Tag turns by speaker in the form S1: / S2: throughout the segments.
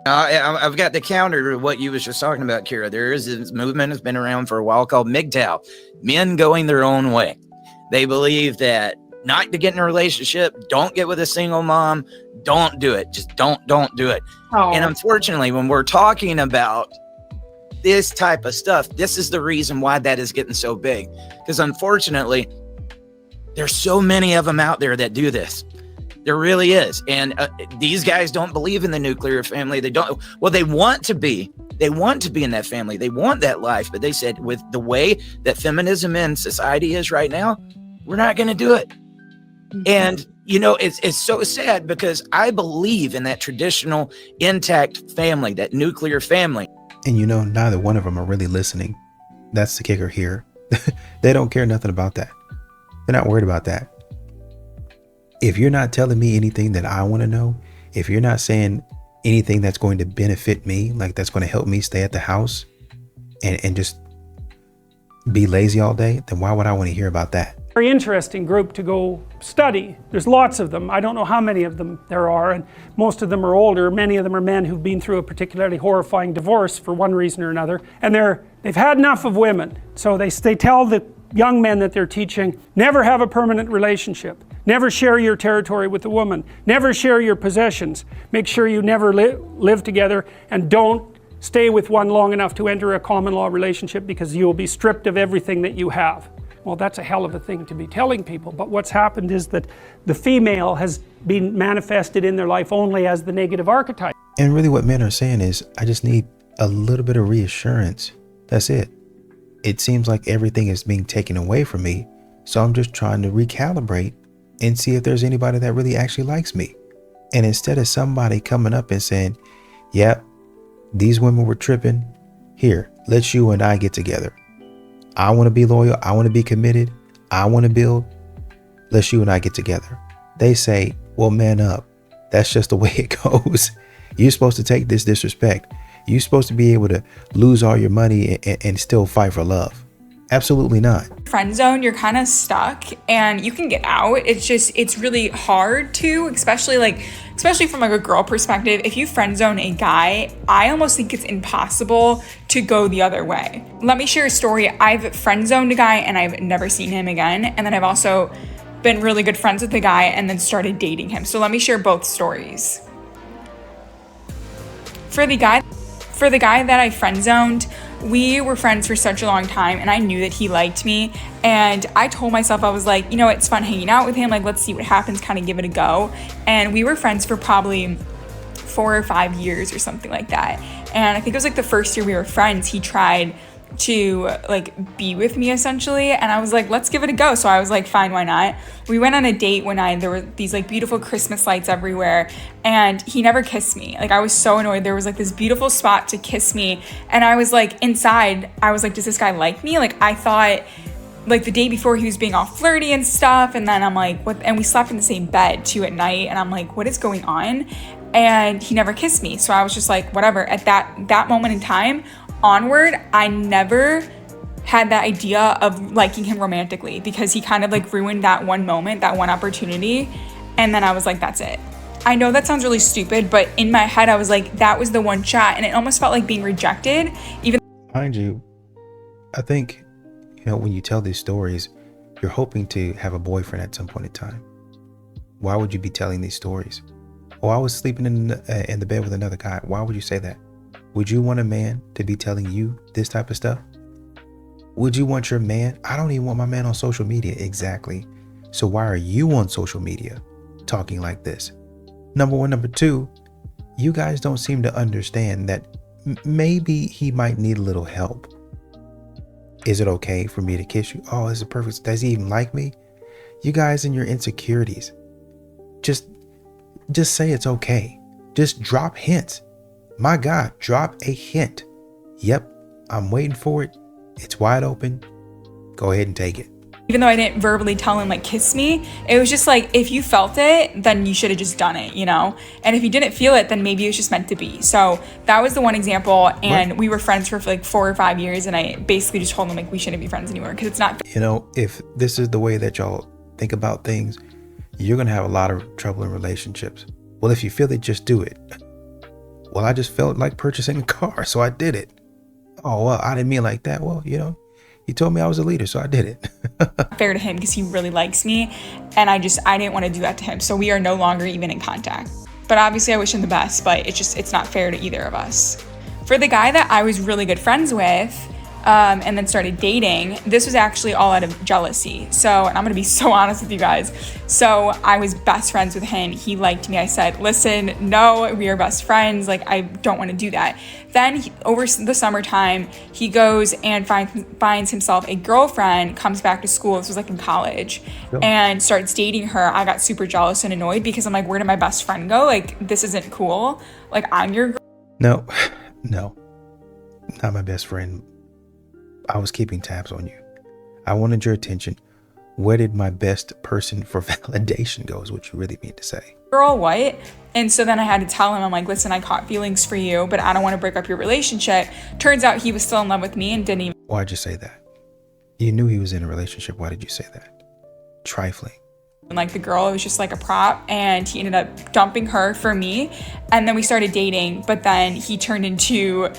S1: I've got the counter to what you was just talking about, Kira. There is this movement has been around for a while called MGTOW, men going their own way. They believe that not to get in a relationship, don't get with a single mom, don't do it. Just don't do it. Oh. And unfortunately, when we're talking about this type of stuff, this is the reason why that is getting so big. Because unfortunately, there's so many of them out there that do this. There really is. And these guys don't believe in the nuclear family. They don't. Well, they want to be. They want to be in that family. They want that life. But they said with the way that feminism in society is right now, we're not going to do it. And, you know, it's so sad because I believe in that traditional intact family, that nuclear family.
S2: And, you know, neither one of them are really listening. That's the kicker here. They don't care nothing about that. They're not worried about that. If you're not telling me anything that I want to know, if you're not saying anything that's going to benefit me, like that's going to help me stay at the house and just be lazy all day, then why would I want to hear about that?
S3: Very interesting group to go study. There's lots of them. I don't know how many of them there are, and most of them are older. Many of them are men who've been through a particularly horrifying divorce for one reason or another, and they've had enough of women. So they tell the young men that they're teaching, never have a permanent relationship. Never share your territory with a woman. Never share your possessions. Make sure you never live together, and don't stay with one long enough to enter a common law relationship because you'll be stripped of everything that you have. Well, that's a hell of a thing to be telling people, but what's happened is that the female has been manifested in their life only as the negative archetype.
S2: And really what men are saying is, I just need a little bit of reassurance. That's it. It seems like everything is being taken away from me, so I'm just trying to recalibrate and see if there's anybody that really actually likes me. And instead of somebody coming up and saying, yep, these women were tripping, here, let's you and I get together. I want to be loyal. I want to be committed. I want to build. Let's you and I get together. They say, well, man up. That's just the way it goes. You're supposed to take this disrespect. You're supposed to be able to lose all your money and still fight for love. Absolutely not.
S4: Friend zone, you're kind of stuck and you can get out. It's really hard to, especially from like a girl perspective. If you friend zone a guy, I almost think it's impossible to go the other way. Let me share a story. I've friend zoned a guy and I've never seen him again. And then I've also been really good friends with the guy and then started dating him. So let me share both stories. For the guy that I friend zoned, we were friends for such a long time and I knew that he liked me, and I told myself, I was like, you know, it's fun hanging out with him, like let's see what happens, kind of give it a go. And we were friends for probably 4 or 5 years or something like that. And I think it was like the first year we were friends, he tried to like be with me essentially, and I was like, let's give it a go. So I was like, fine, why not? We went on a date one night. There were these like beautiful Christmas lights everywhere, and he never kissed me. Like I was so annoyed. There was like this beautiful spot to kiss me, and I was like, inside I was like, does this guy like me? Like I thought like the day before he was being all flirty and stuff, and then I'm like, what? And we slept in the same bed too at night, and I'm like, what is going on? And he never kissed me. So I was just like, whatever. At that moment in time onward, I never had that idea of liking him romantically, because he kind of like ruined that one moment, that one opportunity. And then I was like, that's it. I know that sounds really stupid, but in my head, I was like, that was the one shot. And it almost felt like being rejected. Even
S2: Mind you, I think, you know, when you tell these stories, you're hoping to have a boyfriend at some point in time. Why would you be telling these stories? Oh, I was sleeping in the bed with another guy. Why would you say that? Would you want a man to be telling you this type of stuff? Would you want your man? I don't even want my man on social media. Exactly. So why are you on social media talking like this? Number one. Number two, you guys don't seem to understand that maybe he might need a little help. Is it okay for me to kiss you? Oh, this is perfect. Does he even like me? You guys and your insecurities. Just say it's okay. Just drop hints. My God, drop a hint. Yep, I'm waiting for it. It's wide open. Go ahead and take it.
S4: Even though I didn't verbally tell him like kiss me, it was just like, if you felt it, then you should have just done it, you know? And if you didn't feel it, then maybe it was just meant to be. So that was the one example. And what? We were friends for like 4 or 5 years, and I basically just told him like we shouldn't be friends anymore because it's not.
S2: You know, if this is the way that y'all think about things, you're gonna have a lot of trouble in relationships. Well, if you feel it, just do it. well, I just felt like purchasing a car, so I did it. Oh, well, I didn't mean like that. Well, you told me I was a leader, so I did it.
S4: Fair to him because he really likes me, and I didn't want to do that to him, so we are no longer even in contact. But obviously I wish him the best, but it's not fair to either of us. For the guy that I was really good friends with, and then started dating, this was actually all out of jealousy. So, and I'm gonna be so honest with you guys. So I was best friends with him. He liked me. I said, listen, no, we are best friends. Like, I don't want to do that. Then over the summertime, he goes and finds himself a girlfriend, comes back to school. This was like in college, and starts dating her. I got super jealous and annoyed because I'm like, where did my best friend go? Like, this isn't cool. Like, I'm your
S2: No, not my best friend. I was keeping tabs on you. I wanted your attention. Where did my best person for validation go is what you really mean to say.
S4: girl, what? And so then I had to tell him, I'm like, listen, I caught feelings for you, but I don't want to break up your relationship. Turns out he was still in love with me and didn't even.
S2: Why'd you say that? You knew he was in a relationship. Why did you say that? Trifling.
S4: Like the girl, it was just like a prop, and he ended up dumping her for me. And then we started dating, but then he turned into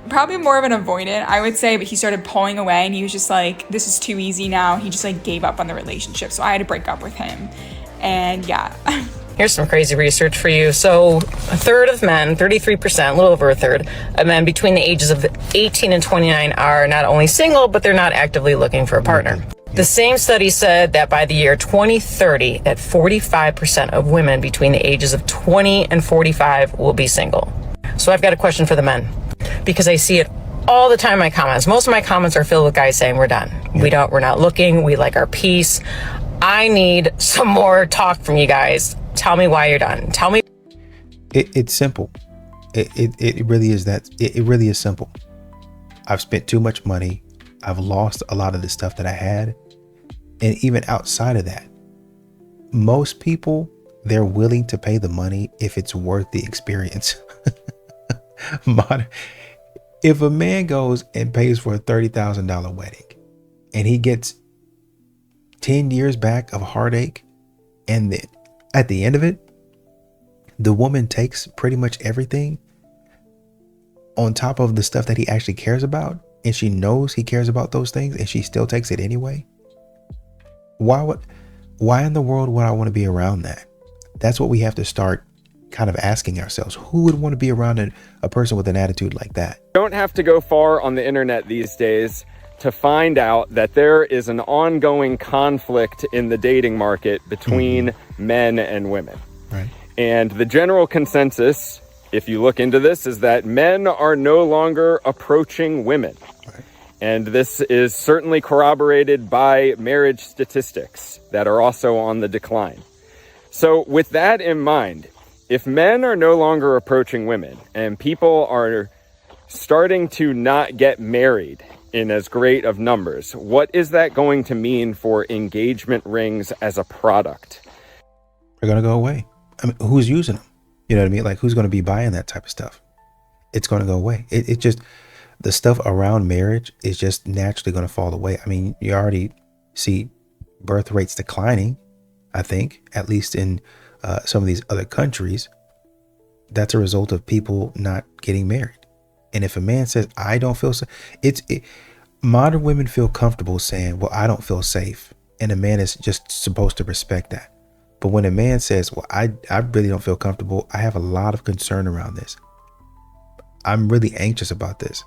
S4: probably more of an avoidant, I would say, but he started pulling away and he was just like, this is too easy now. He just like gave up on the relationship. So I had to break up with him. And yeah.
S5: Here's some crazy research for you. So a third of men, 33%, a little over a third of men between the ages of 18 and 29 are not only single, but they're not actively looking for a partner. The same study said that by the year 2030, that 45% of women between the ages of 20 and 45 will be single. So I've got a question for the men, because I see it all the time in my comments. Most of my comments are filled with guys saying we're done. Yeah. We're not looking. We like our peace. I need some more talk from you guys. Tell me why you're done. Tell me.
S2: It's simple. It really is that. It really is simple. I've spent too much money. I've lost a lot of the stuff that I had. And even outside of that, most people, they're willing to pay the money if it's worth the experience. If a man goes and pays for a $30,000 wedding and he gets 10 years back of heartache, and then at the end of it, the woman takes pretty much everything on top of the stuff that he actually cares about, and she knows he cares about those things and she still takes it anyway. Why in the world would I want to be around that? That's what we have to start kind of asking ourselves. Who would want to be around a person with an attitude like that?
S6: Don't have to go far on the internet these days to find out that there is an ongoing conflict in the dating market between men and women.
S2: Right.
S6: And the general consensus, if you look into this, is that men are no longer approaching women.
S2: Right.
S6: And this is certainly corroborated by marriage statistics that are also on the decline. So with that in mind, if men are no longer approaching women and people are starting to not get married in as great of numbers, what is that going to mean for engagement rings as a product?
S2: They're going to go away. I mean, who's using them? You know what I mean? Like, who's going to be buying that type of stuff? It's going to go away. It just, the stuff around marriage is just naturally going to fall away. I mean, you already see birth rates declining, I think, at least in some of these other countries. That's a result of people not getting married. And if a man says, I don't feel safe, modern women feel comfortable saying, well, I don't feel safe. And a man is just supposed to respect that. But when a man says, well, I really don't feel comfortable, I have a lot of concern around this, I'm really anxious about this,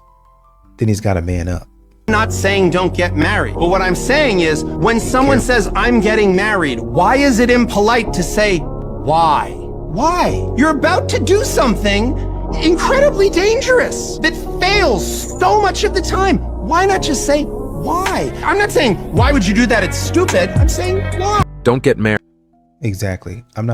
S2: then he's got to man up.
S7: I'm not saying don't get married, but what I'm saying is when someone says I'm getting married, why is it impolite to say why? Why? You're about to do something incredibly dangerous that fails so much of the time. Why not just say why? I'm not saying why would you do that? It's stupid. I'm saying why.
S8: Don't get married.
S2: Exactly. I'm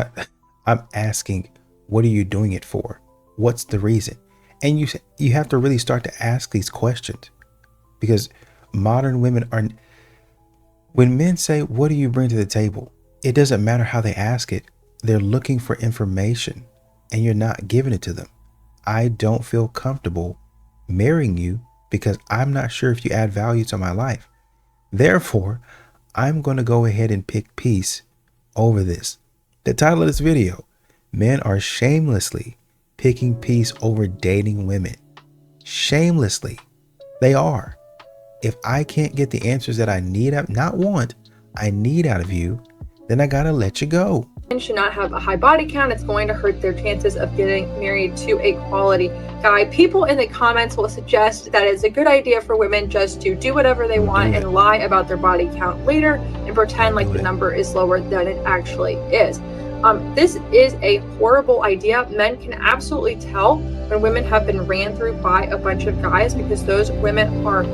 S2: asking, what are you doing it for? What's the reason? And you have to really start to ask these questions, because modern women are, when men say, what do you bring to the table? It doesn't matter how they ask it. They're looking for information and you're not giving it to them. I don't feel comfortable marrying you because I'm not sure if you add value to my life. Therefore, I'm going to go ahead and pick peace over this. The title of this video, men are shamelessly picking peace over dating women. Shamelessly. They are. If I can't get the answers that I need, not want, I need out of you, then I gotta let you go.
S8: Men should not have a high body count. It's going to hurt their chances of getting married to a quality guy. People in the comments will suggest that it's a good idea for women just to do whatever they want and lie about their body count later and pretend like the number is lower than it actually is. This is a horrible idea. Men can absolutely tell when women have been ran through by a bunch of guys because those women are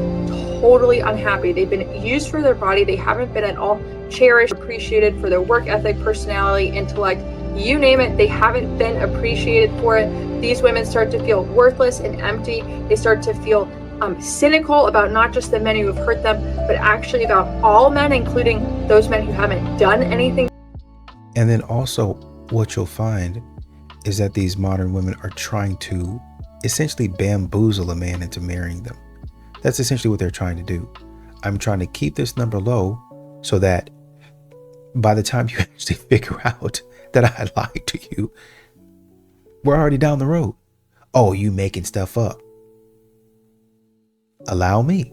S8: totally unhappy. They've been used for their body. They haven't been at all cherished, appreciated for their work ethic, personality, intellect, you name it. They haven't been appreciated for it. These women start to feel worthless and empty. They start to feel cynical about not just the men who have hurt them, but actually about all men, including those men who haven't done anything.
S2: And then also what you'll find is that these modern women are trying to essentially bamboozle a man into marrying them. That's essentially what they're trying to do. I'm trying to keep this number low so that by the time you actually figure out that I lied to you, we're already down the road. Oh, you making stuff up. Allow me.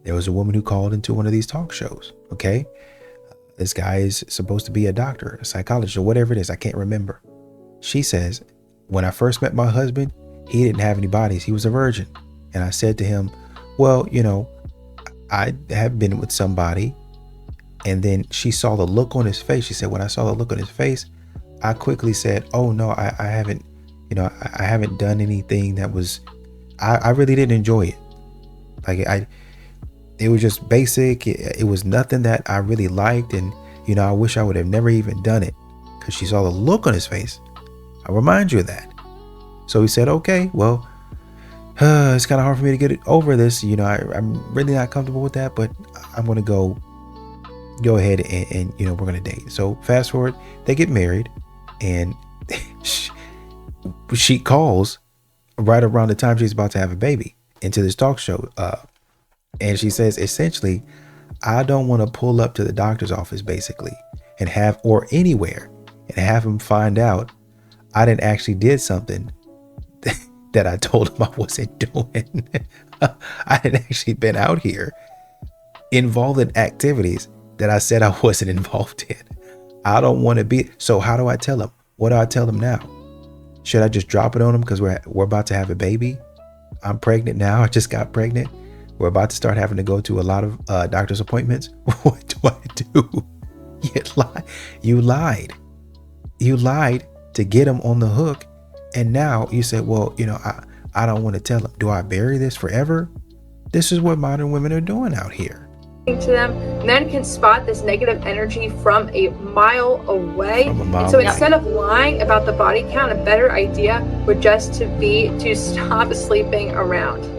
S2: There was a woman who called into one of these talk shows. Okay. This guy is supposed to be a doctor, a psychologist, or whatever it is. I can't remember. She says, when I first met my husband, he didn't have any bodies. He was a virgin. And I said to him, well, you know, I have been with somebody. And then she saw the look on his face. She said, when I saw the look on his face, I quickly said, oh no, I haven't, you know, I haven't done anything that was, I really didn't enjoy it. Like it was just basic. It was nothing that I really liked. And, you know, I wish I would have never even done it because she saw the look on his face. I remind you of that. So he said, okay, well, it's kind of hard for me to get it over this. You know, I'm really not comfortable with that, but I'm going to go ahead and, you know, we're going to date. So fast forward, they get married and she calls right around the time she's about to have a baby into this talk show. And she says, essentially, I don't want to pull up to the doctor's office basically and or anywhere and have him find out I didn't actually did something that I told him I wasn't doing. I had actually been out here involved in activities that I said I wasn't involved in. I don't want to be. So how do I tell him? What do I tell him now? Should I just drop it on him because we're about to have a baby? I'm pregnant now. I just got pregnant. We're about to start having to go to a lot of doctor's appointments. What do I do? You lied. You lied to get him on the hook. And now you said, well, you know, I don't want to tell him. Do I bury this forever? This is what modern women are doing out here.
S8: To them, men can spot this negative energy from a mile away. So instead of lying about the body count, a better idea would just to stop sleeping around.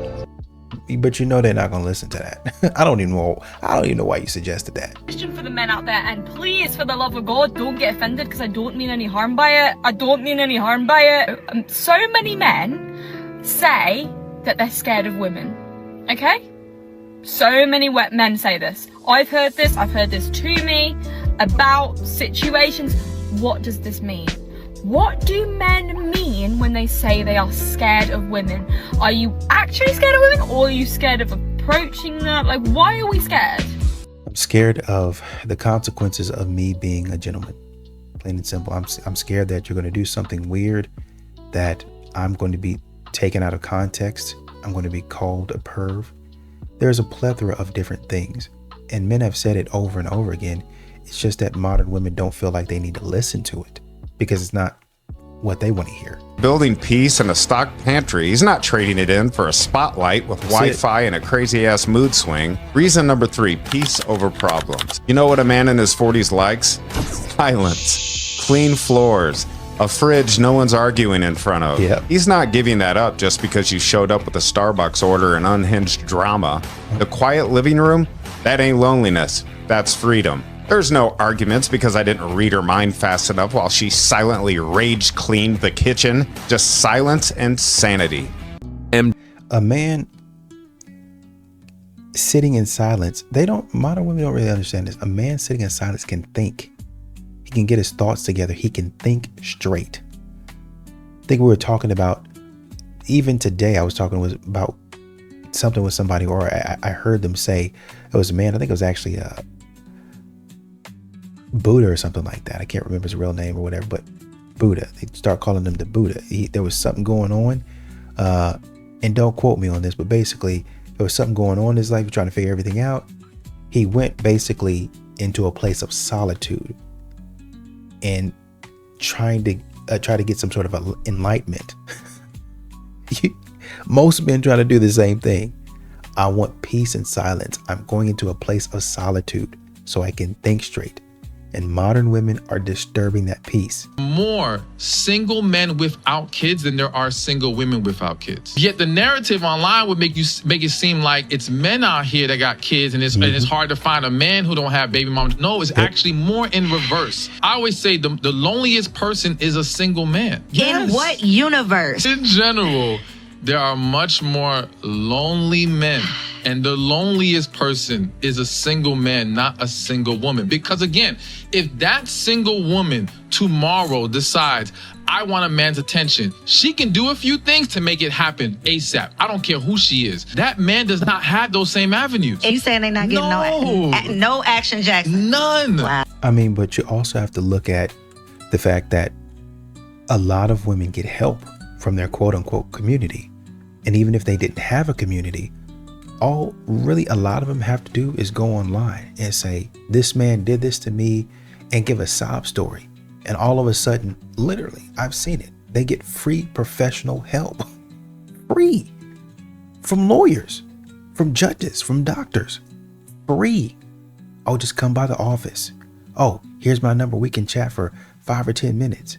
S2: But you know they're not going to listen to that. I don't even know why you suggested that.
S9: Question for the men out there, and please, for the love of God, don't get offended because I don't mean any harm by it. So many men say that they're scared of women. Okay? So many men say this. I've heard this to me about situations. What does this mean? What do men mean when they say they are scared of women? Are you actually scared of women, or are you scared of approaching them? Like, why are we scared?
S2: I'm scared of the consequences of me being a gentleman. Plain and simple. I'm scared that you're going to do something weird, that I'm going to be taken out of context. I'm going to be called a perv. There's a plethora of different things, and men have said it over and over again. It's just that modern women don't feel like they need to listen to it because it's not what they want to hear.
S10: Building peace in a stock pantry. He's not trading it in for a spotlight with Wi-Fi and a crazy ass mood swing. Reason number 3, peace over problems. You know what a man in his 40s likes? Silence, clean floors, a fridge no one's arguing in front of.
S2: Yep.
S10: He's not giving that up just because you showed up with a Starbucks order and unhinged drama. The quiet living room, that ain't loneliness, that's freedom. There's no arguments because I didn't read her mind fast enough while she silently rage cleaned the kitchen. Just silence and sanity.
S2: A man sitting in silence, modern women don't really understand this. A man sitting in silence can think. He can get his thoughts together. He can think straight. think we were talking about, even today I was talking about something with somebody, or I heard them say, it was a man, I think it was actually Buddha or something like that. I can't remember his real name or whatever, but Buddha, they start calling him the Buddha. There was something going on, and don't quote me on this, but basically there was something going on in his life, trying to figure everything out. He went basically into a place of solitude and trying to get some sort of enlightenment. Most men try to do the same thing. I want peace and silence. I'm going into a place of solitude so I can think straight. And modern women are disturbing that peace.
S11: More single men without kids than there are single women without kids. Yet the narrative online would make it seem like it's men out here that got kids, and it's hard to find a man who don't have baby moms. No, it's actually more in reverse. I always say the loneliest person is a single man.
S12: In what universe?
S11: In general, there are much more lonely men. And the loneliest person is a single man, not a single woman. Because again, if that single woman tomorrow decides, I want a man's attention, she can do a few things to make it happen ASAP. I don't care who she is. That man does not have those same avenues.
S12: And you saying they're not getting no action, Jackson?
S11: None.
S12: Wow.
S2: I mean, but you also have to look at the fact that a lot of women get help from their quote unquote community. And even if they didn't have a community, all really a lot of them have to do is go online and say, this man did this to me, and give a sob story. And all of a sudden, literally, I've seen it, they get free professional help. Free. From lawyers, from judges, from doctors. Free. Oh, just come by the office. Oh, here's my number. We can chat for 5 or 10 minutes.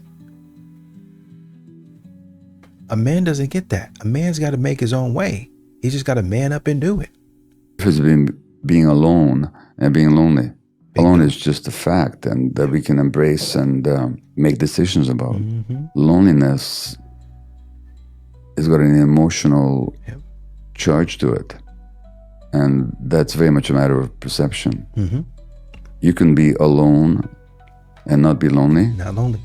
S2: A man doesn't get that. A man's got to make his own way. He just got to man up and do it.
S13: It's being alone and being lonely. Alone is just a fact, and that we can embrace and make decisions about. Loneliness has got an emotional charge to it, and that's very much a matter of perception. You can be alone and not be lonely.
S2: Not lonely.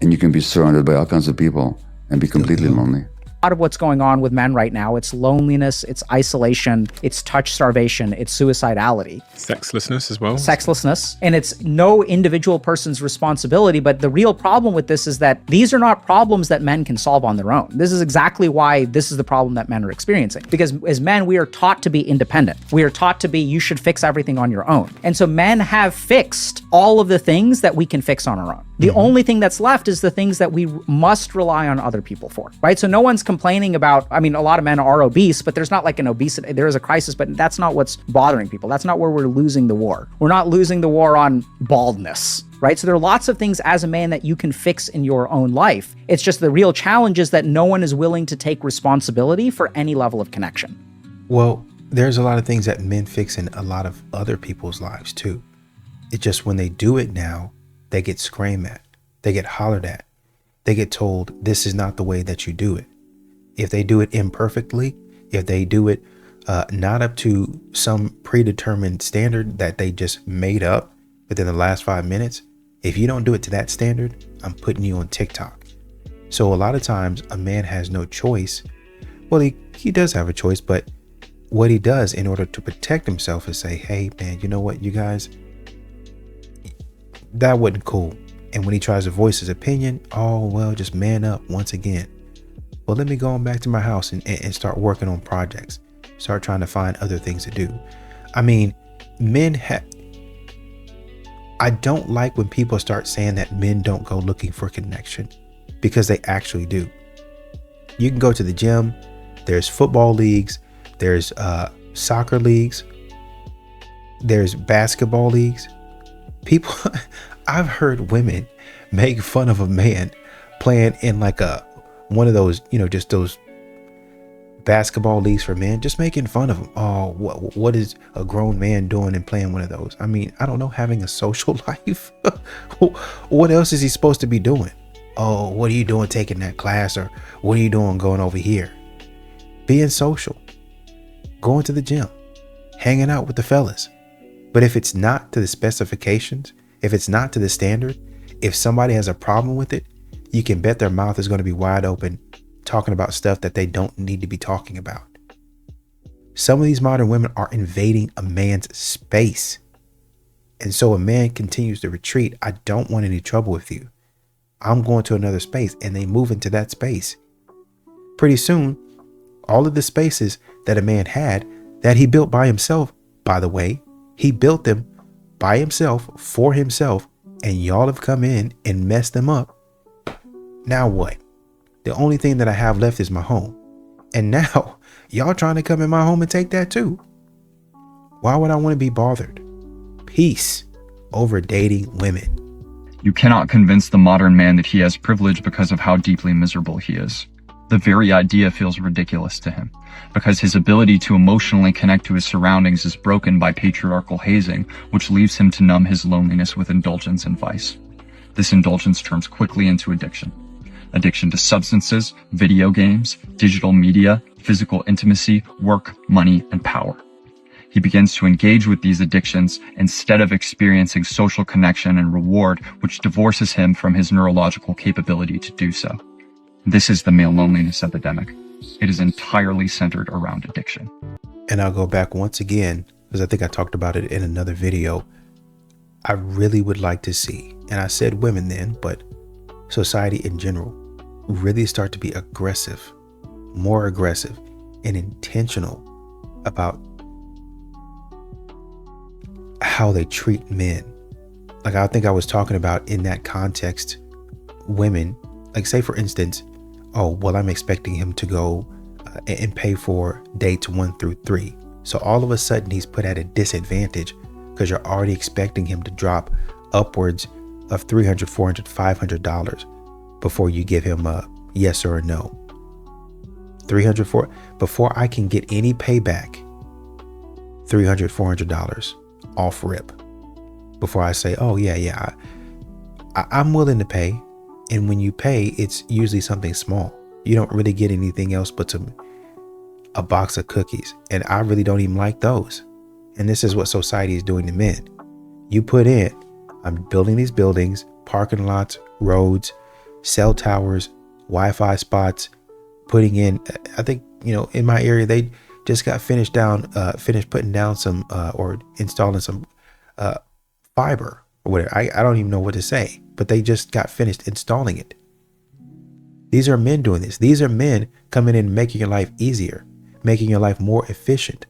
S13: And you can be surrounded by all kinds of people and be completely lonely.
S14: A lot of what's going on with men right now, it's loneliness, it's isolation, it's touch starvation, it's suicidality.
S15: Sexlessness as well.
S14: Sexlessness. And it's no individual person's responsibility, but the real problem with this is that these are not problems that men can solve on their own. This is exactly why this is the problem that men are experiencing. Because as men, we are taught to be independent. We are taught to be, you should fix everything on your own. And so men have fixed all of the things that we can fix on our own. The only thing that's left is the things that we must rely on other people for, right? So no one's complaining about, I mean, a lot of men are obese, but there's not like an obesity, there is a crisis, but that's not what's bothering people. That's not where we're losing the war. We're not losing the war on baldness, right? So there are lots of things as a man that you can fix in your own life. It's just the real challenge is that no one is willing to take responsibility for any level of connection.
S2: Well, there's a lot of things that men fix in a lot of other people's lives too. It's just when they do it now, they get screamed at, they get hollered at, they get told this is not the way that you do it. If they do it imperfectly, if they do it not up to some predetermined standard that they just made up within the last 5 minutes, if you don't do it to that standard, I'm putting you on TikTok. So a lot of times a man has no choice. Well, he does have a choice, but what he does in order to protect himself is say, hey man, you know what, you guys, that wasn't cool. And when he tries to voice his opinion, oh, well, just man up once again. Well, let me go on back to my house and start working on projects. Start trying to find other things to do. I mean, I don't like when people start saying that men don't go looking for connection, because they actually do. You can go to the gym. There's football leagues. There's soccer leagues. There's basketball leagues. People, I've heard women make fun of a man playing in like one of those, just those basketball leagues for men, just making fun of him. Oh, what is a grown man doing and playing one of those? I mean, I don't know, having a social life. What else is he supposed to be doing? Oh, what are you doing taking that class? Or what are you doing going over here? Being social, going to the gym, hanging out with the fellas. But if it's not to the specifications, if it's not to the standard, if somebody has a problem with it, you can bet their mouth is going to be wide open talking about stuff that they don't need to be talking about. Some of these modern women are invading a man's space. And so a man continues to retreat. I don't want any trouble with you. I'm going to another space, and they move into that space. Pretty soon, all of the spaces that a man had that he built by himself, by the way, he built them by himself for himself, and y'all have come in and messed them up. Now what? The only thing that I have left is my home. And now y'all trying to come in my home and take that too. Why would I want to be bothered? Peace over dating women.
S15: You cannot convince the modern man that he has privilege because of how deeply miserable he is. The very idea feels ridiculous to him, because his ability to emotionally connect to his surroundings is broken by patriarchal hazing, which leaves him to numb his loneliness with indulgence and vice. This indulgence turns quickly into addiction. Addiction to substances, video games, digital media, physical intimacy, work, money, and power. He begins to engage with these addictions instead of experiencing social connection and reward, which divorces him from his neurological capability to do so. This is the male loneliness epidemic. It is entirely centered around addiction.
S2: And I'll go back once again, because I think I talked about it in another video. I really would like to see, and I said women then, but society in general, really start to be aggressive, more aggressive and intentional about how they treat men. Like, I think I was talking about in that context, women, like say for instance, oh, well, I'm expecting him to go and pay for dates 1 through 3. So all of a sudden he's put at a disadvantage because you're already expecting him to drop upwards of $300, $400, $500 before you give him a yes or a no. $300, $400, before I can get any payback, $300, $400 off rip. Before I say, oh yeah, I'm willing to pay. And when you pay, it's usually something small. You don't really get anything else but a box of cookies. And I really don't even like those. And this is what society is doing to men. You put in, I'm building these buildings, parking lots, roads, cell towers, Wi-Fi spots, putting in, I think, in my area, they just got finished putting down some, or installing some fiber or whatever. I don't even know what to say, but they just got finished installing it. These are men doing this. These are men coming in and making your life easier, making your life more efficient.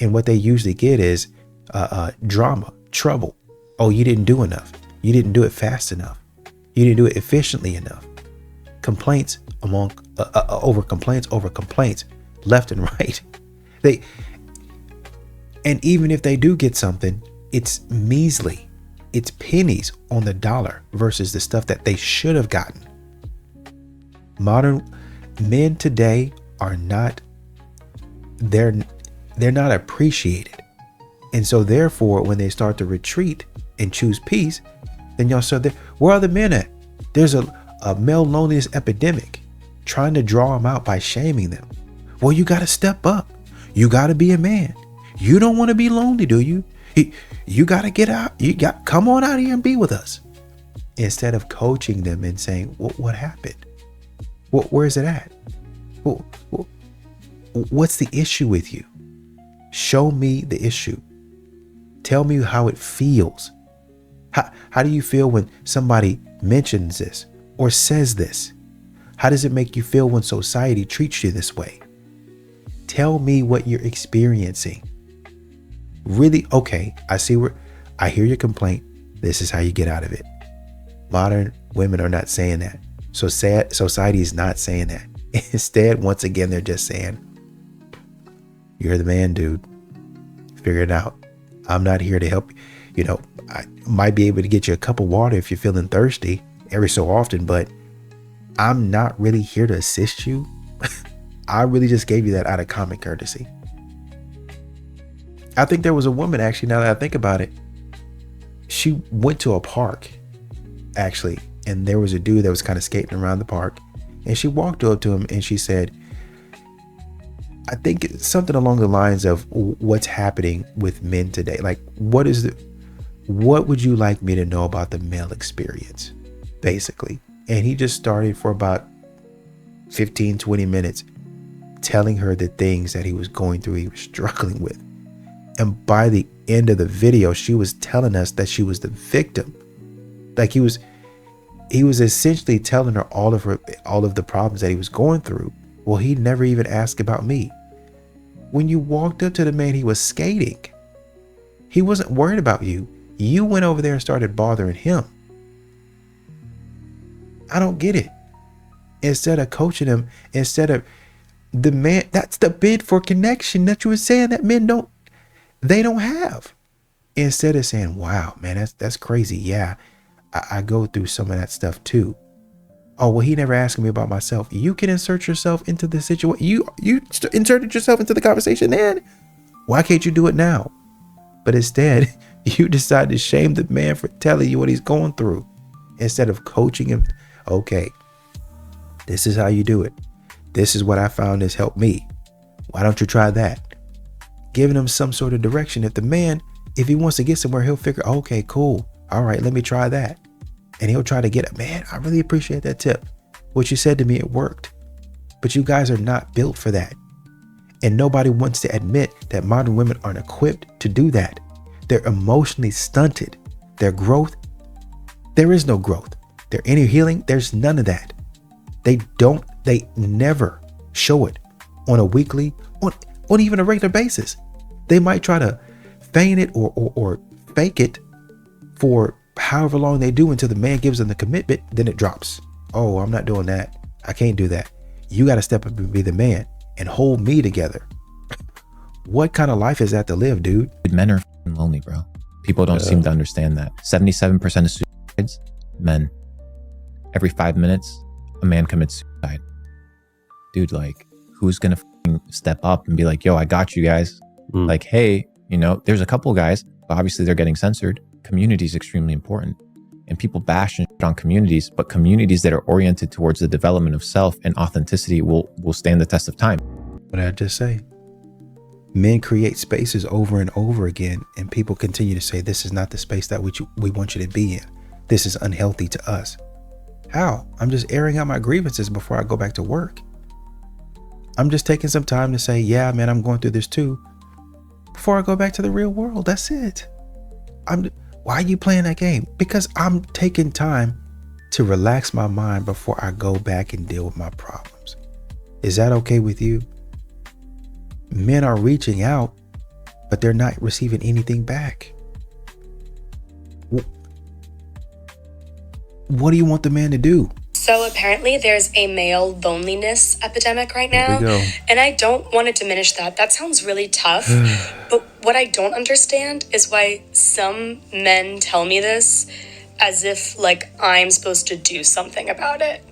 S2: And what they usually get is drama, trouble. Oh, you didn't do enough. You didn't do it fast enough. You didn't do it efficiently enough. Complaints over complaints, left and right. And even if they do get something, it's measly. It's pennies on the dollar versus the stuff that they should have gotten. Modern men today are not, they're not appreciated. And so therefore, when they start to retreat and choose peace, then y'all start there. Where are the men at? There's a male loneliness epidemic, trying to draw them out by shaming them. Well, you got to step up. You got to be a man. You don't want to be lonely, do you? You got to get out. Come on out here and be with us. Instead of coaching them and saying, what happened? Where's it at? What's the issue with you? Show me the issue. Tell me how it feels. How do you feel when somebody mentions this or says this? How does it make you feel when society treats you this way? Tell me what you're experiencing. Really, okay, I hear your complaint. This is how you get out of it. Modern women are not saying that. So society is not saying that. Instead, once again, they're just saying, you're the man, dude. Figure it out. I'm not here to help. I might be able to get you a cup of water if you're feeling thirsty every so often, but I'm not really here to assist you. I really just gave you that out of common courtesy. I think there was a woman, actually, now that I think about it, she went to a park, actually, and there was a dude that was kind of skating around the park, and she walked up to him and she said, I think it's something along the lines of what's happening with men today. Like, what would you like me to know about the male experience? Basically, And he just started for about 15, 20 minutes telling her the things that he was going through, he was struggling with. And by the end of the video, she was telling us that she was the victim. Like he was essentially telling her all of the problems that he was going through. Well, he never even asked about me. When you walked up to the man, he was skating. He wasn't worried about you. You went over there and started bothering him. I don't get it. Instead of coaching him, instead of the man, that's the bid for connection that you were saying that men don't have. Instead of saying, wow, man, that's crazy. Yeah, I go through some of that stuff too. Oh, well, he never asked me about myself. You can insert yourself into the situation. You inserted yourself into the conversation then. Why can't you do it now? But instead, you decide to shame the man for telling you what he's going through instead of coaching him. Okay, this is how you do it. This is what I found has helped me. Why don't you try that? Giving him some sort of direction. If he wants to get somewhere, he'll figure, okay, cool. All right, let me try that. And he'll try to get it. Man, I really appreciate that tip. What you said to me, it worked. But you guys are not built for that. And nobody wants to admit that modern women aren't equipped to do that. They're emotionally stunted. Their growth, there is no growth. Their inner healing, there's none of that. They never show it on a weekly, on even a regular basis. They might try to feign it or fake it for however long they do until the man gives them the commitment, then it drops. Oh, I'm not doing that. I can't do that. You got to step up and be the man and hold me together. What kind of life is that to live, dude?
S16: Men are lonely, bro. People don't seem to understand that. 77% of suicides, men. Every 5 minutes, a man commits suicide. Dude, like, who's gonna step up and be like, yo, I got you guys. Like, hey, there's a couple guys, but obviously they're getting censored. Community is extremely important. And people bash and shit on communities, but communities that are oriented towards the development of self and authenticity will stand the test of time.
S2: What did I just say? Men create spaces over and over again, and people continue to say, this is not the space that we want you to be in. This is unhealthy to us. How? I'm just airing out my grievances before I go back to work. I'm just taking some time to say, yeah, man, I'm going through this too, before I go back to the real world. That's it. Why are you playing that game? Because I'm taking time to relax my mind before I go back and deal with my problems. Is that okay with you? Men are reaching out, but they're not receiving anything back. What do you want the man to do?
S17: So apparently there's a male loneliness epidemic right now. And I don't want to diminish that. That sounds really tough. But what I don't understand is why some men tell me this as if like I'm supposed to do something about it.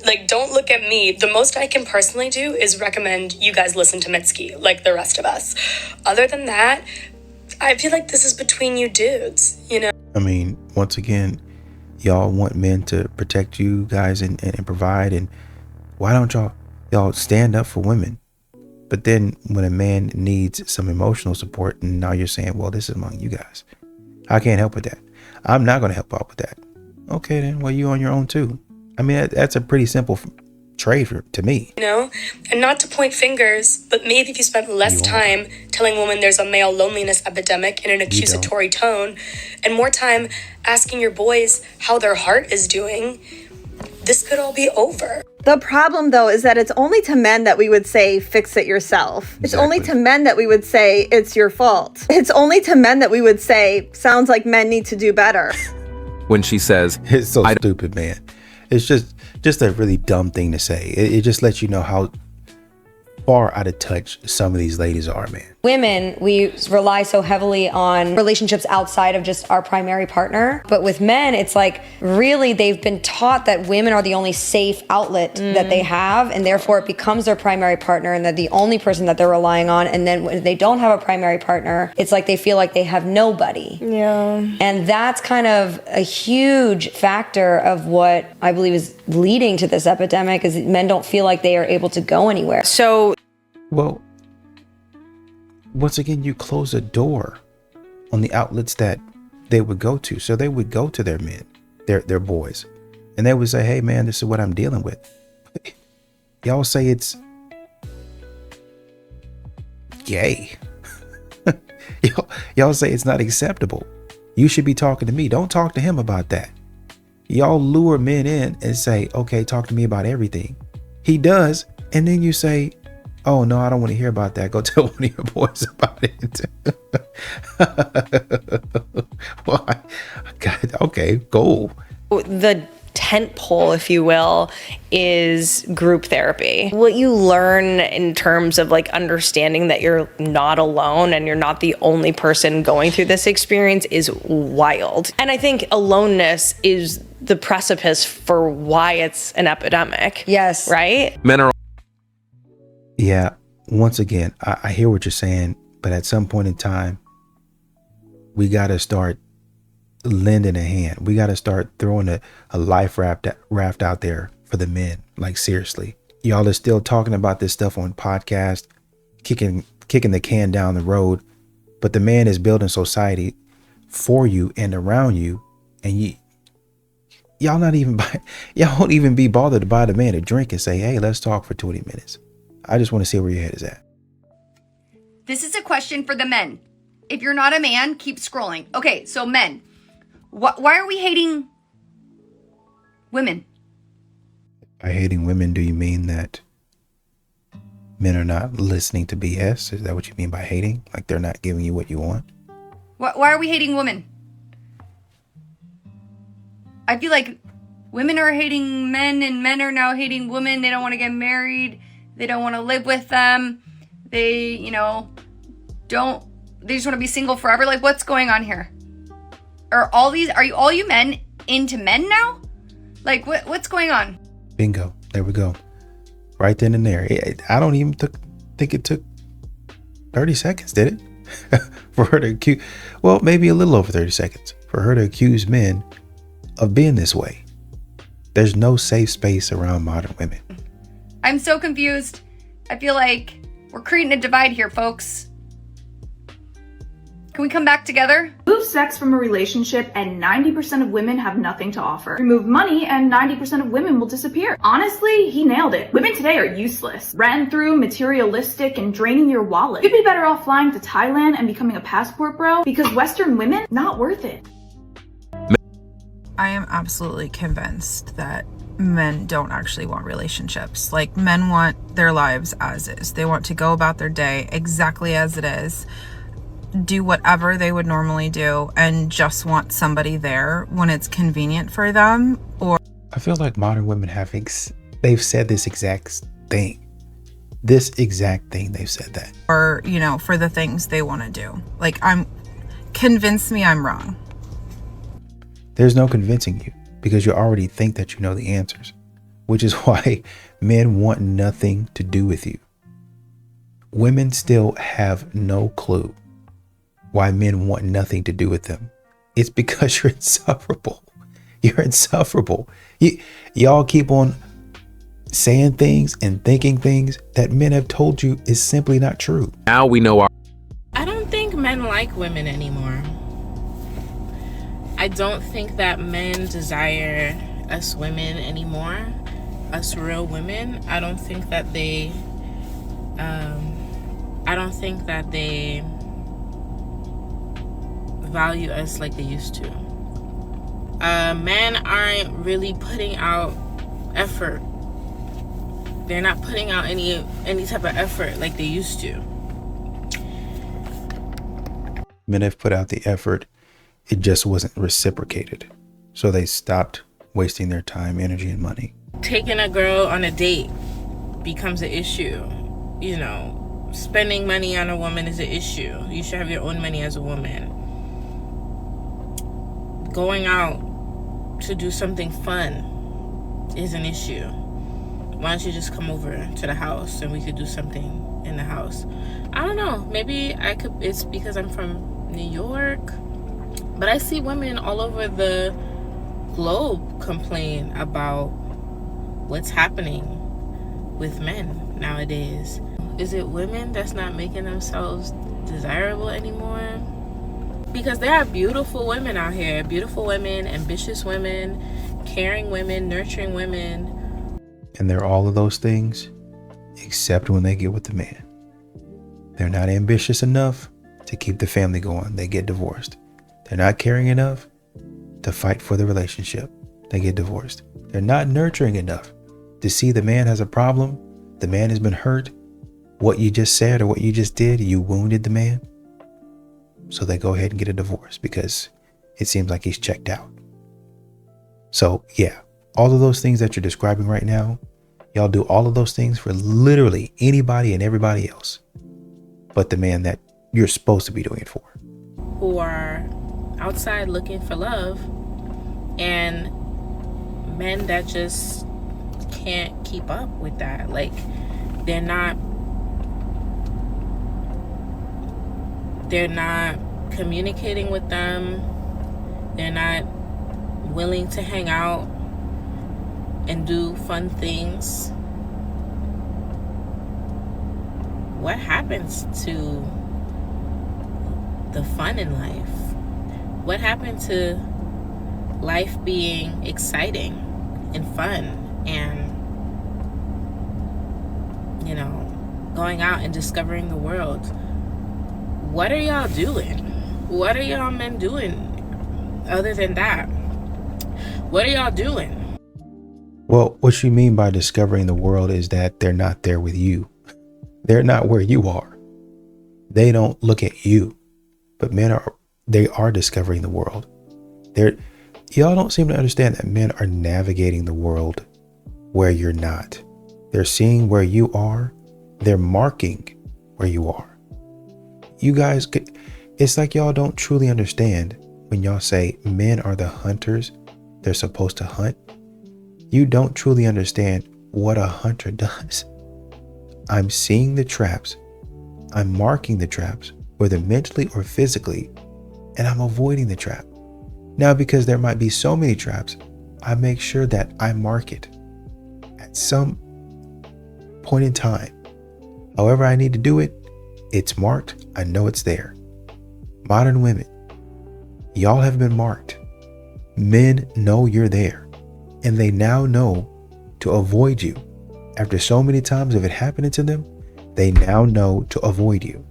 S17: Like, don't look at me. The most I can personally do is recommend you guys listen to Mitski, like the rest of us. Other than that, I feel like this is between you dudes,
S2: I mean, once again, y'all want men to protect you guys and provide, and why don't y'all stand up for women? But then when a man needs some emotional support, and now you're saying, well, this is among you guys. I can't help with that. I'm not going to help out with that. Okay, then, well, you on your own too. I mean, that's a pretty simple trade to me.
S17: And not to point fingers, but maybe if you spent less time telling women there's a male loneliness epidemic in an accusatory tone, and more time asking your boys how their heart is doing, this could all be over.
S18: The problem, though, is that it's only to men that we would say, fix it yourself. It's only to men that we would say, it's your fault. It's only to men that we would say, sounds like men need to do better.
S19: When she says,
S2: it's so stupid, man. It's just a really dumb thing to say. It just lets you know how far out of touch some of these ladies are, man.
S20: Women, we rely so heavily on relationships outside of just our primary partner. But with men, it's like really they've been taught that women are the only safe outlet that they have, and therefore it becomes their primary partner and they're the only person that they're relying on. And then when they don't have a primary partner, it's like they feel like they have nobody.
S18: Yeah.
S20: And that's kind of a huge factor of what I believe is leading to this epidemic, is that men don't feel like they are able to go anywhere.
S18: So,
S2: well, once again, you close a door on the outlets that they would go to. So they would go to their men, their boys, And they would say, hey man, this is what I'm dealing with. Y'all say it's gay. Y'all say it's not acceptable. You should be talking to me. Don't talk to him about that. Y'all lure men in and say, okay, talk to me about everything. He does. And then you say, oh no, I don't want to hear about that. Go tell one of your boys about it. Why? God, okay, go.
S19: The tent pole, if you will, is group therapy. What you learn in terms of like understanding that you're not alone and you're not the only person going through this experience is wild. And I think aloneness is the precipice for why it's an epidemic.
S20: Yes.
S19: Right?
S10: Men are.
S2: Yeah, once again, I hear what you're saying, but at some point in time, we got to start lending a hand. We got to start throwing a life raft out there for the men. Like, seriously, y'all are still talking about this stuff on podcast, kicking the can down the road, but the man is building society for you and around you, and y'all don't even be bothered to buy the man a drink and say, hey, let's talk for 20 minutes. I just want to see where your head is at.
S21: This is a question for the men. If you're not a man, keep scrolling. Okay, so men, why are we hating women?
S2: By hating women, do you mean that men are not listening to BS? Is that what you mean by hating? Like they're not giving you what you want?
S21: Why are we hating women? I feel like women are hating men and men are now hating women. They don't want to get married. They don't want to live with them. They, they just want to be single forever. Like, what's going on here? Are all you men into men now? Like, what's going on?
S2: Bingo. There we go. Right then and there. I don't even think it took 30 seconds, did it? For her to accuse, well, maybe a little over 30 seconds for her to accuse men of being this way. There's no safe space around modern women.
S21: I'm so confused. I feel like we're creating a divide here, folks. Can we come back together?
S22: Remove sex from a relationship and 90% of women have nothing to offer. Remove money and 90% of women will disappear. Honestly, he nailed it. Women today are useless. Ran through, materialistic, and draining your wallet. You'd be better off flying to Thailand and becoming a passport bro because Western women, not worth it.
S23: I am absolutely convinced that men don't actually want relationships. Like, men want their lives as is. They want to go about their day exactly as it is, do whatever they would normally do, and just want somebody there when it's convenient for them. Or
S2: I feel like modern women they've said this exact thing. This exact thing, they've said that.
S23: Or, for the things they want to do. Like, convince me I'm wrong.
S2: There's no convincing you because you already think that you know the answers, which is why men want nothing to do with you. Women still have no clue why men want nothing to do with them. It's because you're insufferable. You're insufferable. Y'all keep on saying things and thinking things that men have told you is simply not true.
S10: Now we know
S24: I don't think men like women anymore. I don't think that men desire us women anymore, us real women. I don't think that they value us like they used to. Men aren't really putting out effort. They're not putting out any type of effort like they used to.
S2: Men have put out the effort. It just wasn't reciprocated. So they stopped wasting their time, energy, and money.
S24: Taking a girl on a date becomes an issue. Spending money on a woman is an issue. You should have your own money as a woman. Going out to do something fun is an issue. Why don't you just come over to the house and we could do something in the house? I don't know. Maybe it's because I'm from New York. But I see women all over the globe complain about what's happening with men nowadays. Is it women that's not making themselves desirable anymore? Because there are beautiful women out here, beautiful women, ambitious women, caring women, nurturing women.
S2: And they're all of those things, except when they get with the man. They're not ambitious enough to keep the family going. They get divorced. They're not caring enough to fight for the relationship. They get divorced. They're not nurturing enough to see the man has a problem. The man has been hurt. What you just said or what you just did, you wounded the man. So they go ahead and get a divorce because it seems like he's checked out. So yeah, all of those things that you're describing right now, y'all do all of those things for literally anybody and everybody else, but the man that you're supposed to be doing it for.
S24: Who are outside looking for love, and men that just can't keep up with that. Like, they're not communicating with them. They're not willing to hang out and do fun things. What happens to the fun in life? What happened to life being exciting and fun and, you know, going out and discovering the world? What are y'all doing? What are y'all men doing other than that? What are y'all doing?
S2: Well, what you mean by discovering the world is that they're not there with you. They're not where you are. They don't look at you. But men are discovering the world. Y'all don't seem to understand that men are navigating the world where you're not. They're seeing where you are. They're marking where you are. You guys, it's like y'all don't truly understand when y'all say men are the hunters they're supposed to hunt. You don't truly understand what a hunter does. I'm seeing the traps. I'm marking the traps, whether mentally or physically, and I'm avoiding the trap. Now, because there might be so many traps, I make sure that I mark it at some point in time. However I need to do it, it's marked. I know it's there. Modern women, y'all have been marked. Men know you're there, and they now know to avoid you. After so many times of it happening to them, they now know to avoid you.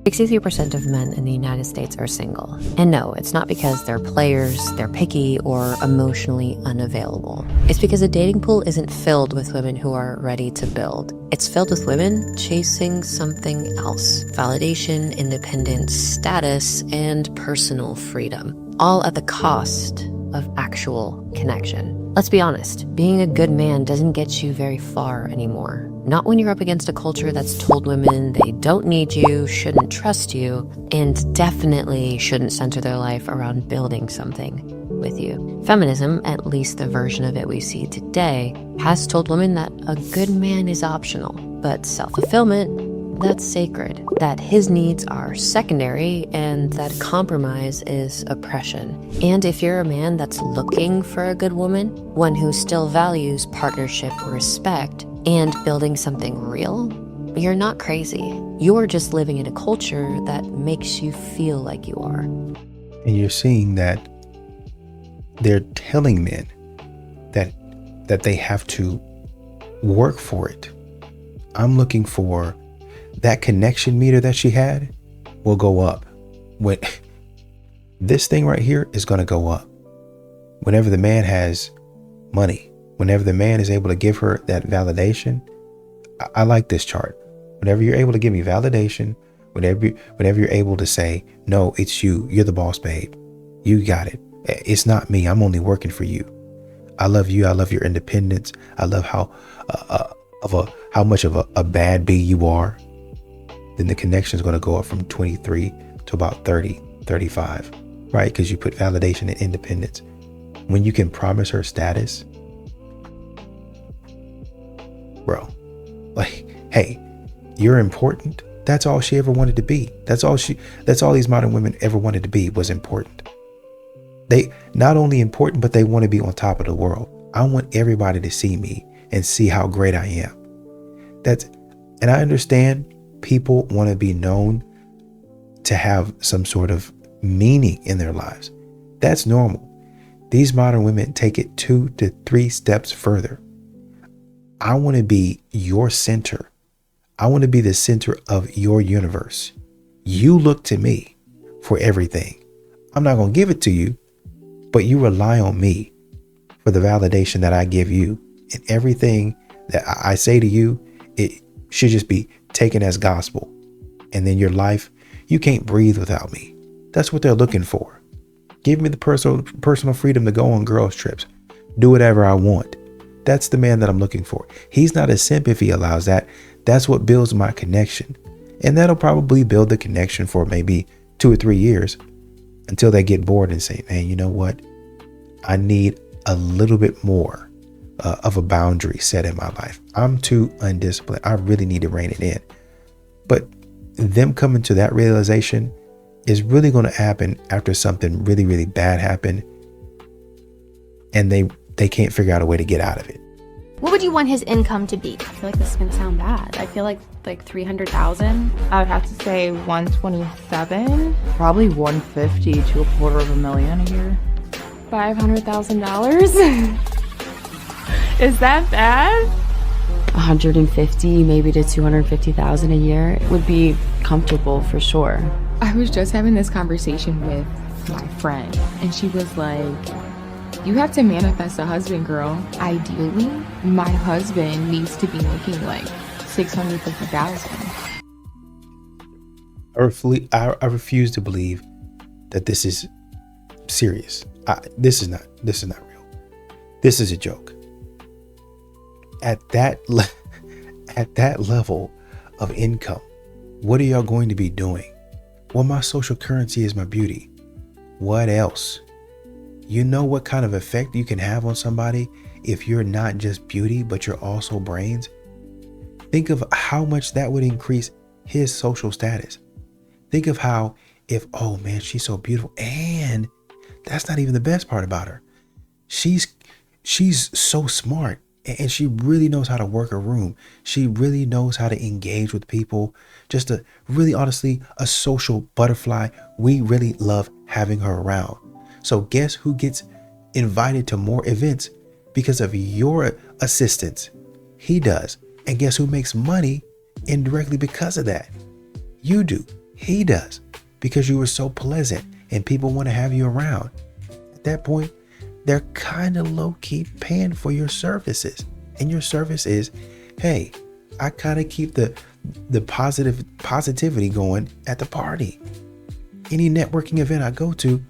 S1: 63% of men in the United States are single. And no, it's not because they're players, they're picky, or emotionally unavailable. It's because the dating pool isn't filled with women who are ready to build. It's filled with women chasing something else: validation, independence, status, and personal freedom, all at the cost of actual connection. Let's be honest, being a good man doesn't get you very far anymore. Not when you're up against a culture that's told women they don't need you, shouldn't trust you, and definitely shouldn't center their life around building something with you. Feminism, at least the version of it we see today, has told women that a good man is optional, but self-fulfillment, that's sacred, that his needs are secondary, and that compromise is oppression. And if you're a man that's looking for a good woman, one who still values partnership, respect, and building something real, you're not crazy. You're just living in a culture that makes you feel like you are.
S2: And you're seeing that they're telling men that they have to work for it. I'm looking for that connection meter that she had will go up. When this thing right here is going to go up. Whenever the man has money, whenever the man is able to give her that validation. I like this chart. Whenever you're able to give me validation, whenever you're able to say, no, it's you. You're the boss, babe. You got it. It's not me. I'm only working for you. I love you. I love your independence. I love how much of a bad bee you are. Then the connection is going to go up from 23 to about 30, 35, right? Because you put validation and independence. When you can promise her status, bro, like, hey, you're important. That's all she ever wanted to be. That's all these modern women ever wanted to be, was important. They not only important, but they want to be on top of the world. I want everybody to see me and see how great I am. And I understand people want to be known to have some sort of meaning in their lives. That's normal. These modern women take it 2 to 3 steps further. I want to be your center. I want to be the center of your universe. You look to me for everything. I'm not going to give it to you, but you rely on me for the validation that I give you. And everything that I say to you, it should just be taken as gospel. And then your life, you can't breathe without me. That's what they're looking for. Give me the personal freedom to go on girls' trips. Do whatever I want. That's the man that I'm looking for. He's not a simp if he allows that. That's what builds my connection. And that'll probably build the connection for maybe 2 or 3 years until they get bored and say, man, you know what? I need a little bit more of a boundary set in my life. I'm too undisciplined. I really need to rein it in. But them coming to that realization is really going to happen after something really, really bad happened. And they can't figure out a way to get out of it.
S3: What would you want his income to be? I feel like this is gonna sound bad. I feel like 300,000.
S4: I would have to say 127. Probably 150 to $250,000 a year.
S3: $500,000. Is that bad? 150, maybe to 250,000 a year would be comfortable for sure.
S4: I was just having this conversation with my friend, and she was like, you have to manifest a husband, girl. Ideally, my husband needs to be making like 650,000.
S2: I refuse to believe that this is serious. This is not real. This is a joke. At that level of income, what are y'all going to be doing? Well, my social currency is my beauty. What else? You know what kind of effect you can have on somebody if you're not just beauty, but you're also brains? Think of how much that would increase his social status. Think of how if, oh man, she's so beautiful. And that's not even the best part about her. She's so smart and she really knows how to work a room. She really knows how to engage with people. Just honestly, a social butterfly. We really love having her around. So guess who gets invited to more events because of your assistance? He does. And guess who makes money indirectly because of that? You do. He does. Because you were so pleasant and people want to have you around. At that point, they're kind of low-key paying for your services. And your service is, hey, I kind of keep the positivity going at the party. Any networking event I go to,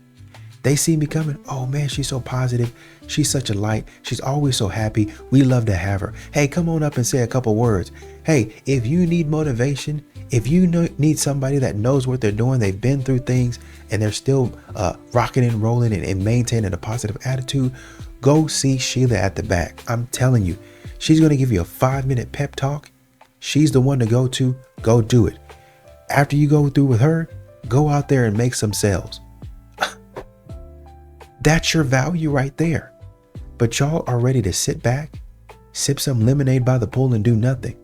S2: they see me coming. Oh man, she's so positive. She's such a light. She's always so happy. We love to have her. Hey, come on up and say a couple words. Hey, if you need motivation, if you need somebody that knows what they're doing, they've been through things and they're still rocking and rolling and maintaining a positive attitude, go see Sheila at the back. I'm telling you, she's going to give you a 5-minute pep talk. She's the one to go to. Go do it. After you go through with her, go out there and make some sales. That's your value right there. But y'all are ready to sit back, sip some lemonade by the pool and do nothing.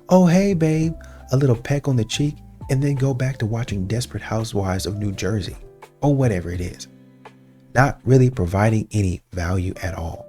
S2: Oh, hey, babe, a little peck on the cheek, and then go back to watching Desperate Housewives of New Jersey, or whatever it is. Not really providing any value at all.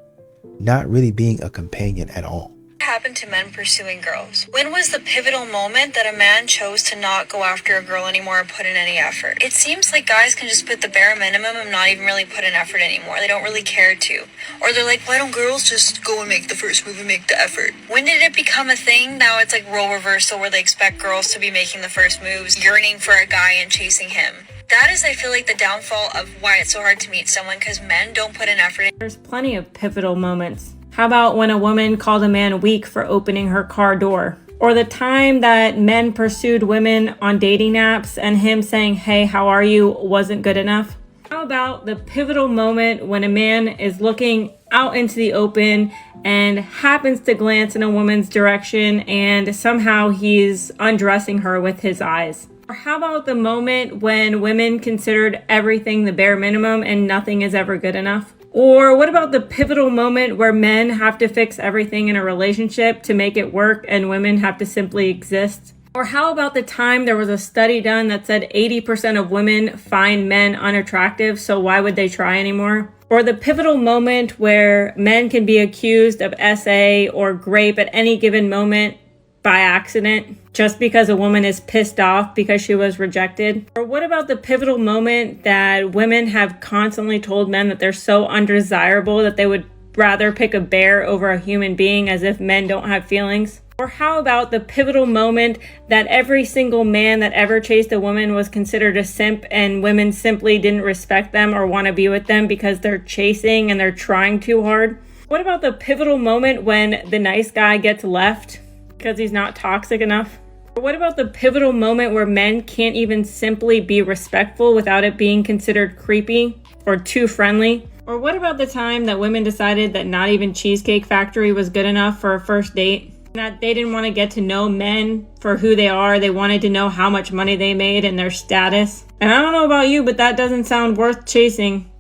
S2: Not really being a companion at all.
S5: What happened to men pursuing girls? When was the pivotal moment that a man chose to not go after a girl anymore or put in any effort? It seems like guys can just put the bare minimum and not even really put in effort anymore. They don't really care to. Or they're like, why don't girls just go and make the first move and make the effort? When did it become a thing? Now it's like role reversal where they expect girls to be making the first moves, yearning for a guy and chasing him. That is, I feel like, the downfall of why it's so hard to meet someone, because men don't put in effort.
S6: There's plenty of pivotal moments. How about when a woman called a man weak for opening her car door? Or the time that men pursued women on dating apps and him saying, hey, how are you, wasn't good enough? How about the pivotal moment when a man is looking out into the open and happens to glance in a woman's direction and somehow he's undressing her with his eyes? Or how about the moment when women considered everything the bare minimum and nothing is ever good enough? Or what about the pivotal moment where men have to fix everything in a relationship to make it work and women have to simply exist? Or how about the time there was a study done that said 80% of women find men unattractive, so why would they try anymore? Or the pivotal moment where men can be accused of SA or grape at any given moment by accident just because a woman is pissed off because she was rejected? Or what about the pivotal moment that women have constantly told men that they're so undesirable that they would rather pick a bear over a human being, as if men don't have feelings? Or how about the pivotal moment that every single man that ever chased a woman was considered a simp and women simply didn't respect them or want to be with them because they're chasing and they're trying too hard? What about the pivotal moment when the nice guy gets left because he's not toxic enough? Or what about the pivotal moment where men can't even simply be respectful without it being considered creepy or too friendly? Or what about the time that women decided that not even Cheesecake Factory was good enough for a first date? That they didn't want to get to know men for who they are. They wanted to know how much money they made and their status. And I don't know about you, but that doesn't sound worth chasing.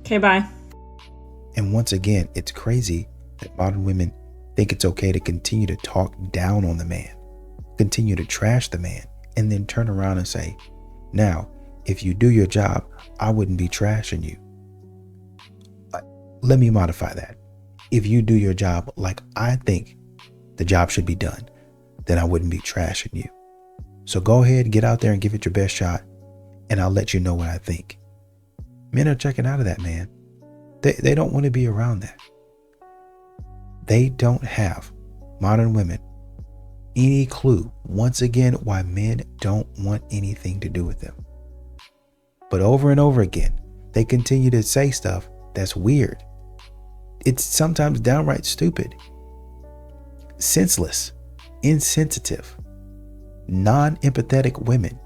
S6: Okay, bye.
S2: And once again, it's crazy that modern women think it's okay to continue to talk down on the man, continue to trash the man, and then turn around and say, now, if you do your job, I wouldn't be trashing you. Let me modify that. If you do your job like I think the job should be done, then I wouldn't be trashing you. So go ahead, get out there and give it your best shot, and I'll let you know what I think. Men are checking out of that, man. They don't want to be around that. They don't have, modern women, any clue, once again, why men don't want anything to do with them. But over and over again, they continue to say stuff that's weird. It's sometimes downright stupid, senseless, insensitive, non-empathetic women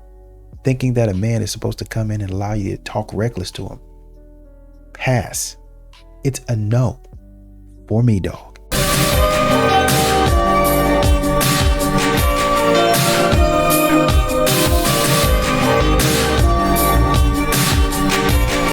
S2: thinking that a man is supposed to come in and allow you to talk reckless to him. Pass. It's a no for me, dog.